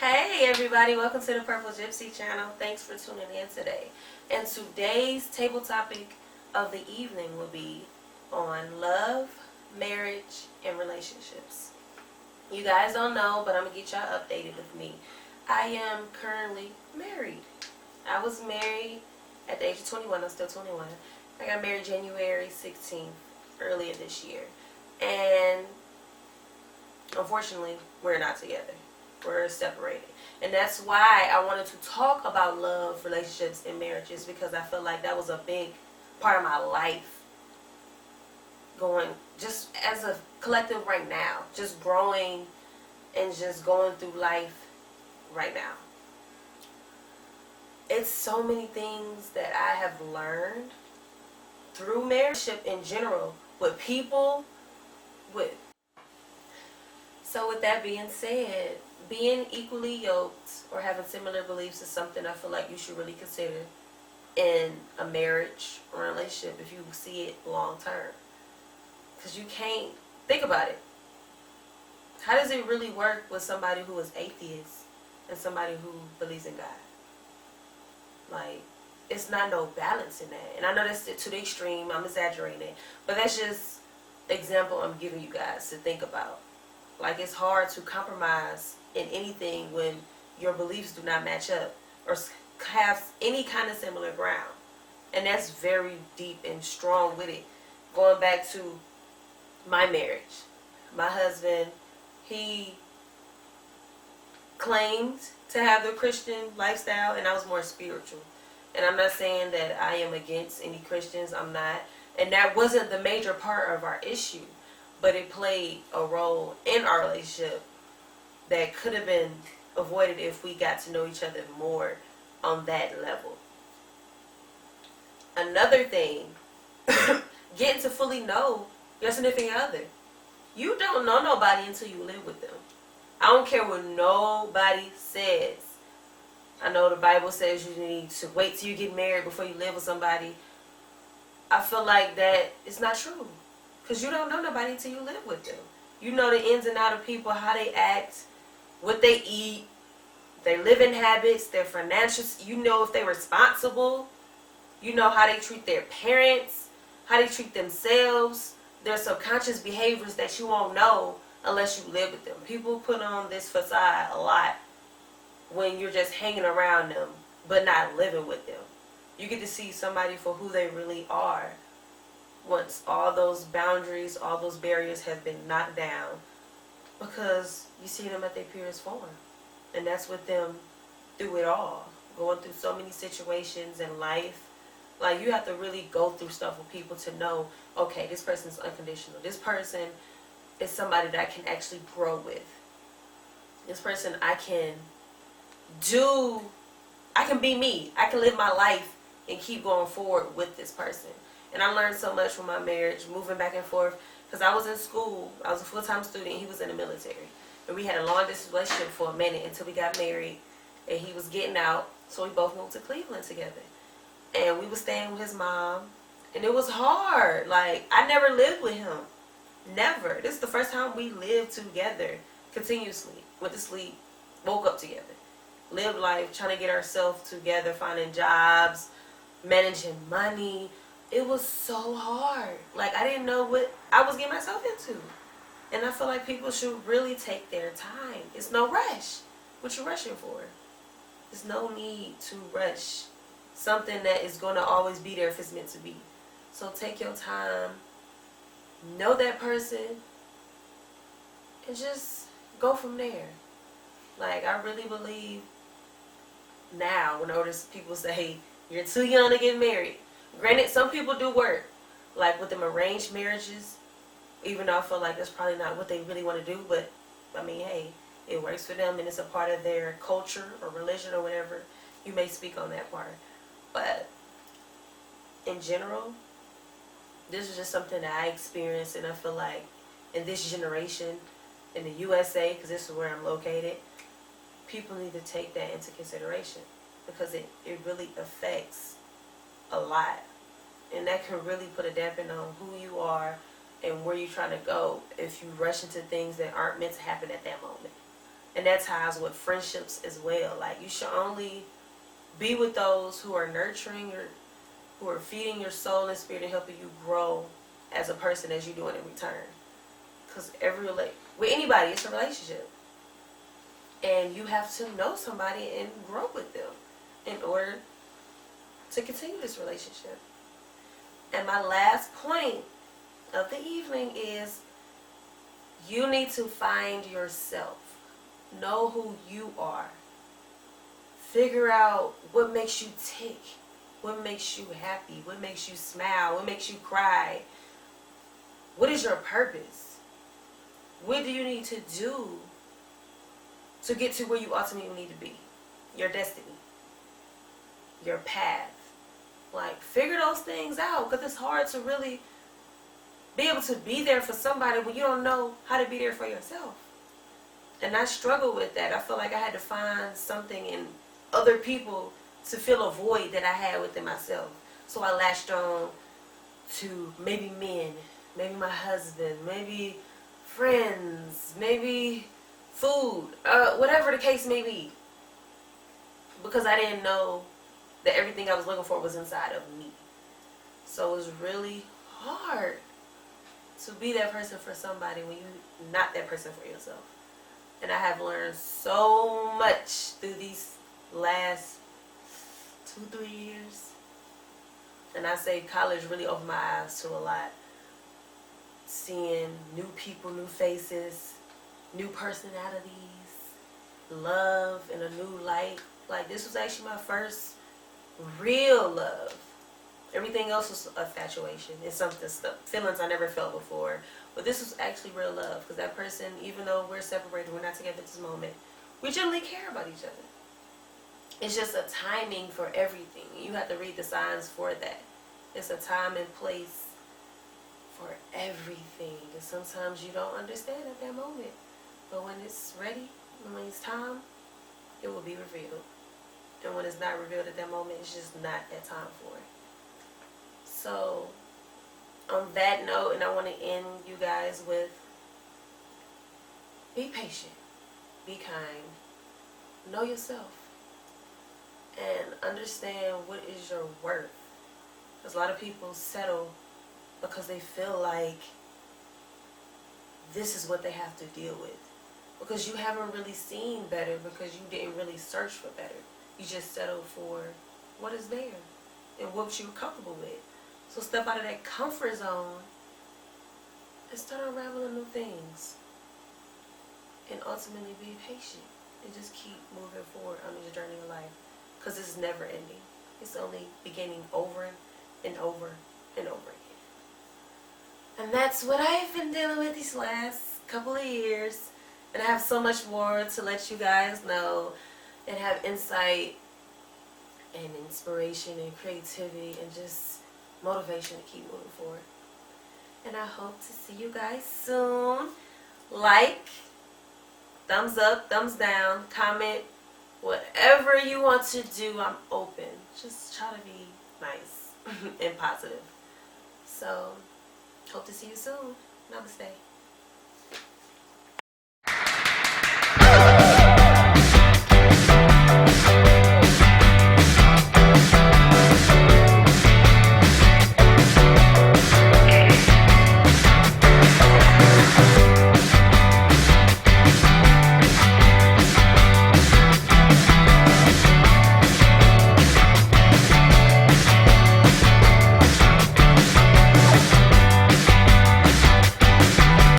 Hey everybody, welcome to the Purple Gypsy channel. Thanks for tuning in today. And today's table topic of the evening will be on love, marriage, and relationships. You guys don't know, but I'm going to get y'all updated with me. I am currently married. I was married at the age of 21. I'm still 21. I got married January 16th, earlier this year. And unfortunately, we're not together. We're separated. And that's why I wanted to talk about love, relationships, and marriages, because I feel like that was a big part of my life going just as a collective right now, just growing and just going through life right now. It's so many things that I have learned through marriage in general, with people, So with that being said, being equally yoked or having similar beliefs is something I feel like you should really consider in a marriage or a relationship if you see it long term. Because you can't, think about it. How does it really work with somebody who is atheist and somebody who believes in God? Like, it's not no balance in that. And I know that's to the extreme, I'm exaggerating, but that's just the example I'm giving you guys to think about. Like, it's hard to compromise in anything when your beliefs do not match up or have any kind of similar ground. And that's very deep and strong with it. Going back to my marriage, my husband, he claimed to have the Christian lifestyle, and I was more spiritual. And I'm not saying that I am against any Christians. I'm not. And that wasn't the major part of our issue. But it played a role in our relationship that could have been avoided if we got to know each other more on that level. Another thing, getting to fully know your significant other. You don't know nobody until you live with them. I don't care what nobody says. I know the Bible says you need to wait till you get married before you live with somebody. I feel like that is not true. Because you don't know nobody until you live with them. You know the ins and outs of people, how they act, what they eat, their living habits, their financials. You know if they're responsible. You know how they treat their parents, how they treat themselves, their subconscious behaviors that you won't know unless you live with them. People put on this facade a lot when you're just hanging around them but not living with them. You get to see somebody for who they really are once all those boundaries, all those barriers have been knocked down, because you see them at their purest form. And that's with them through it all, going through so many situations in life. Like, you have to really go through stuff with people to know, okay, this person's unconditional. This person is somebody that I can actually grow with. This person I can be me. I can live my life and keep going forward with this person. And I learned so much from my marriage, moving back and forth. Because I was in school. I was a full-time student. He was in the military. And we had a long-distance relationship for a minute until we got married. And he was getting out. So we both moved to Cleveland together. And we were staying with his mom. And it was hard. Like, I never lived with him. Never. This is the first time we lived together continuously. Went to sleep. Woke up together. Lived life, trying to get ourselves together, finding jobs, managing money. It was so hard. Like, I didn't know what I was getting myself into. And I feel like people should really take their time. It's no rush. What you rushing for? There's no need to rush something that is going to always be there if it's meant to be. So take your time. Know that person. And just go from there. Like, I really believe now, when people say, you're too young to get married. Granted, some people do work, like with them arranged marriages, even though I feel like that's probably not what they really want to do, but, I mean, hey, it works for them and it's a part of their culture or religion or whatever. You may speak on that part. But, in general, this is just something that I experienced, and I feel like in this generation, in the USA, because this is where I'm located, people need to take that into consideration, because it really affects a lot, and that can really put a dampen on who you are and where you're trying to go if you rush into things that aren't meant to happen at that moment. And that ties with friendships as well. Like, you should only be with those who are nurturing your, who are feeding your soul and spirit and helping you grow as a person as you're doing in return. Because with anybody, it's a relationship. And you have to know somebody and grow with them in order to continue this relationship. And my last point of the evening is you need to find yourself. Know who you are. Figure out what makes you tick. What makes you happy. What makes you smile. What makes you cry. What is your purpose? What do you need to do to get to where you ultimately need to be? Your destiny. Your path. Like, figure those things out, because it's hard to really be able to be there for somebody when you don't know how to be there for yourself. And I struggle with that. I feel like I had to find something in other people to fill a void that I had within myself. So I latched on to maybe men, maybe my husband, maybe friends, maybe food, whatever the case may be. Because I didn't know that everything I was looking for was inside of me. So it was really hard to be that person for somebody when you're not that person for yourself. And I have learned so much through these last 2-3 years. And I say college really opened my eyes to a lot. Seeing new people, new faces, new personalities, love in a new light. Like, this was actually my first real love. Everything else was a infatuation. It's something, feelings I never felt before. But this was actually real love, because that person, even though we're separated, we're not together at this moment, we generally care about each other. It's just a timing for everything. You have to read the signs for that. It's a time and place for everything. And sometimes you don't understand at that moment. But when it's ready, when it's time, it will be revealed. And when it's not revealed at that moment, it's just not that time for it. So, on that note, and I want to end you guys with, be patient, be kind, know yourself, and understand what is your worth. Because a lot of people settle because they feel like this is what they have to deal with. Because you haven't really seen better, because you didn't really search for better. You just settle for what is there and what you're comfortable with. So step out of that comfort zone and start unraveling new things. And ultimately be patient and just keep moving forward on this journey of life. Because it's never ending. It's only beginning over and over and over again. And that's what I've been dealing with these last couple of years. And I have so much more to let you guys know and have insight and inspiration and creativity and just motivation to keep moving forward. And I hope to see you guys soon. Like, thumbs up, thumbs down, comment, whatever you want to do, I'm open. Just try to be nice and positive. So, hope to see you soon. Namaste.